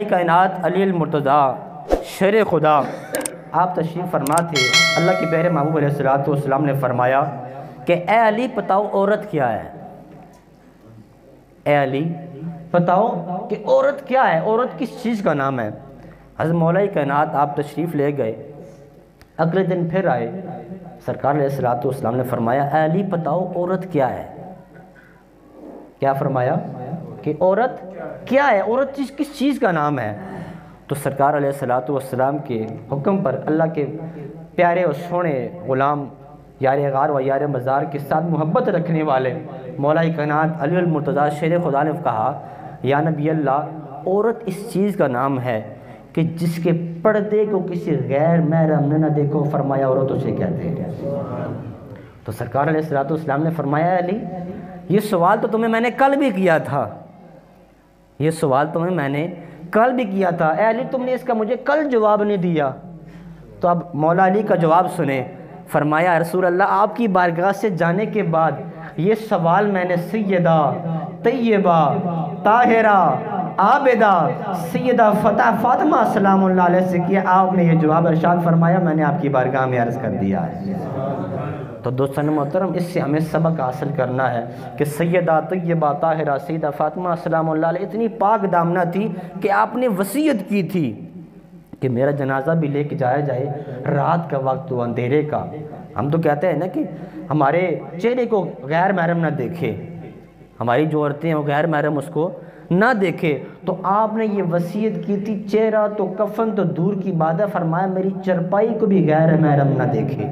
کائنات علی المرتضیٰ شیر خدا آپ تشریف فرما تھے۔ اللہ کے پیارے محبوب علیہ السلام نے فرمایا کہ اے علی بتاؤ عورت کیا ہے؟ اے علی بتاؤ کہ عورت کیا ہے، عورت کس چیز کا نام ہے؟ حضرت مولا کائنات آپ تشریف لے گئے، اگلے دن پھر آئے، سرکار علیہ السلام نے فرمایا اے علی بتاؤ عورت کیا ہے؟ کیا فرمایا کہ عورت کیا ہے، عورت کس چیز کا نام ہے؟ تو سرکار علیہ السلام کے حکم پر اللہ کے پیارے اور سونے غلام یار غار و یار مزار کے ساتھ محبت رکھنے والے مولا کائنات علی المرتضیٰ شیر خدا نے کہا یا نبی اللہ، عورت اس چیز کا نام ہے کہ جس کے پردے کو کسی غیر محرم نے نہ دیکھو، فرمایا عورت اسے کہتے ہیں۔ تو سرکار علیہ السلام نے فرمایا علی یہ سوال تو تمہیں میں نے کل بھی کیا تھا، یہ سوال تمہیں میں نے کل بھی کیا تھا، اے علی تم نے اس کا مجھے کل جواب نہیں دیا۔ تو اب مولا علی کا جواب سنیں، فرمایا رسول اللہ آپ کی بارگاہ سے جانے کے بعد یہ سوال میں نے سیدہ طیبہ طاہرہ عابدہ سیدہ فاطمہ سلام اللہ علیہ سے کیا، آپ نے یہ جواب ارشاد فرمایا میں نے آپ کی بارگاہ میں عرض کر دیا ہے۔ تو دوستان محترم اس سے ہمیں سبق حاصل کرنا ہے کہ سیدہ طیبہ طاہرہ سیدہ فاطمہ سلام اللہ علیہ اتنی پاک دامنہ تھی کہ آپ نے وصیت کی تھی کہ میرا جنازہ بھی لے کے جایا جائے رات کا وقت و اندھیرے کا۔ ہم تو کہتے ہیں نا کہ ہمارے چہرے کو غیر محرم نہ دیکھے، ہماری جو عورتیں ہیں وہ غیر محرم اس کو نہ دیکھے، تو آپ نے یہ وصیت کی تھی چہرہ تو کفن تو دور کی بات ہے، فرمایا میری چرپائی کو بھی غیر محرم نہ دیکھے۔